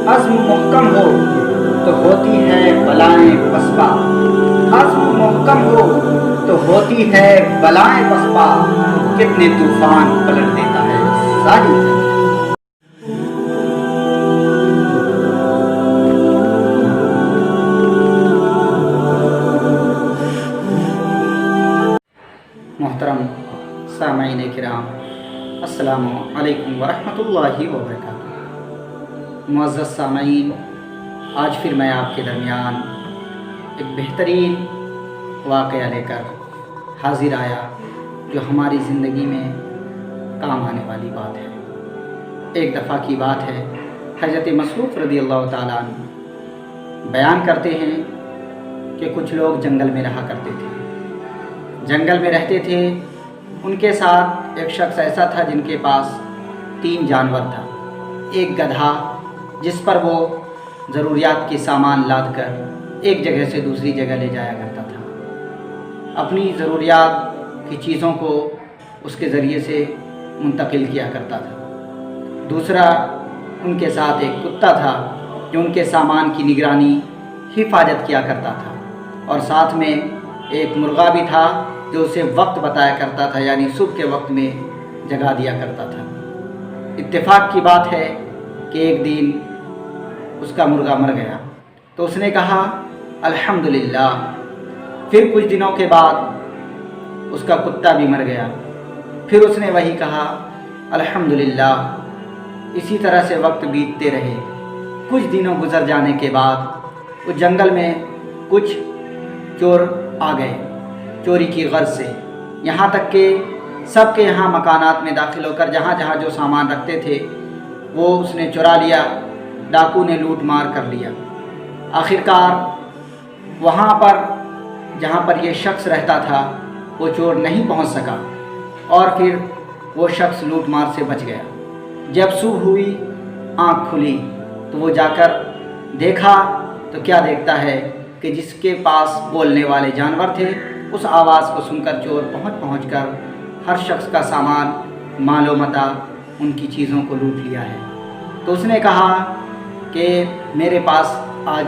عزم محکم ہو تو ہوتی ہے بلائیں پسپا، عزم محکم ہو تو ہوتی ہے بلائیں پسپا، کتنے طوفان پلٹ دیتا ہے ساحل۔ محترم سامعین کرام، السلام علیکم ورحمۃ اللہ وبرکاتہ۔ معزز سامعین، آج پھر میں آپ کے درمیان ایک بہترین واقعہ لے کر حاضر آیا جو ہماری زندگی میں کام آنے والی بات ہے۔ ایک دفعہ کی بات ہے، حضرت مسعود رضی اللہ تعالیٰ عنہ بیان کرتے ہیں کہ کچھ لوگ جنگل میں رہا کرتے تھے، جنگل میں رہتے تھے۔ ان کے ساتھ ایک شخص ایسا تھا جن کے پاس 3 جانور تھا۔ ایک گدھا جس پر وہ ضروریات کے سامان لاد کر ایک جگہ سے دوسری جگہ لے جایا کرتا تھا، اپنی ضروریات کی چیزوں کو اس کے ذریعے سے منتقل کیا کرتا تھا۔ دوسرا ان کے ساتھ ایک کتا تھا جو ان کے سامان کی نگرانی، حفاظت کیا کرتا تھا، اور ساتھ میں ایک مرغا بھی تھا جو اسے وقت بتایا کرتا تھا، یعنی صبح کے وقت میں جگا دیا کرتا تھا۔ اتفاق کی بات ہے کہ ایک دن اس کا مرغا مر گیا تو اس نے کہا الحمدللہ۔ پھر کچھ دنوں کے بعد اس کا کتا بھی مر گیا، پھر اس نے وہی کہا الحمدللہ۔ اسی طرح سے وقت بیتتے رہے۔ کچھ دنوں گزر جانے کے بعد اس جنگل میں کچھ چور آ گئے چوری کی غرض سے، یہاں تک کہ سب کے یہاں مکانات میں داخل ہو کر جہاں جہاں جو سامان رکھتے تھے وہ اس نے چرا لیا، ڈاکو نے لوٹ مار کر لیا۔ آخرکار وہاں پر جہاں پر یہ شخص رہتا تھا وہ چور نہیں پہنچ سکا، اور پھر وہ شخص لوٹ مار سے بچ گیا۔ جب صبح ہوئی، آنکھ کھلی تو وہ جا کر دیکھا تو کیا دیکھتا ہے کہ جس کے پاس بولنے والے جانور تھے اس آواز کو سن کر چور پہنچ کر ہر شخص کا سامان، مال و متاع، ان کی چیزوں کو لوٹ لیا ہے۔ تو اس نے کہا کہ میرے پاس آج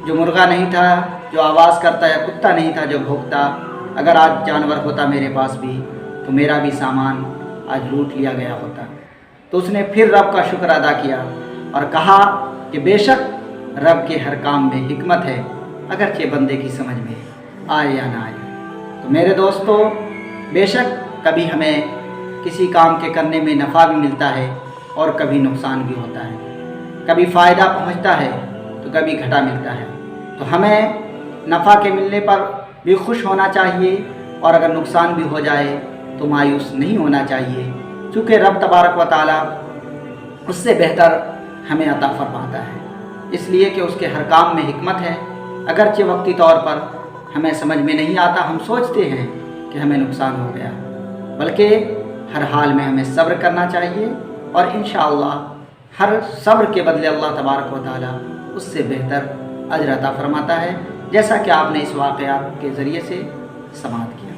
جو مرغا نہیں تھا جو آواز کرتا، یا کتا نہیں تھا جو بھونکتا، اگر آج جانور ہوتا میرے پاس بھی تو میرا بھی سامان آج لوٹ لیا گیا ہوتا۔ تو اس نے پھر رب کا شکر ادا کیا اور کہا کہ بے شک رب کے ہر کام میں حکمت ہے، اگرچہ بندے کی سمجھ میں آئے یا نہ آئے۔ تو میرے دوستو، بے شک کبھی ہمیں کسی کام کے کرنے میں نفع بھی ملتا ہے اور کبھی نقصان بھی ہوتا ہے، کبھی فائدہ پہنچتا ہے تو کبھی گھاٹا ملتا ہے۔ تو ہمیں نفع کے ملنے پر بھی خوش ہونا چاہیے، اور اگر نقصان بھی ہو جائے تو مایوس نہیں ہونا چاہیے، چونکہ رب تبارک و تعالیٰ اس سے بہتر ہمیں عطا فرماتا ہے، اس لیے کہ اس کے ہر کام میں حکمت ہے۔ اگرچہ وقتی طور پر ہمیں سمجھ میں نہیں آتا، ہم سوچتے ہیں کہ ہمیں نقصان ہو گیا، بلکہ ہر حال میں ہمیں صبر کرنا چاہیے، اور انشاءاللہ ہر صبر کے بدلے اللہ تبارک و تعالیٰ اس سے بہتر اجر عطا فرماتا ہے، جیسا کہ آپ نے اس واقعہ کے ذریعے سے سماعت کیا۔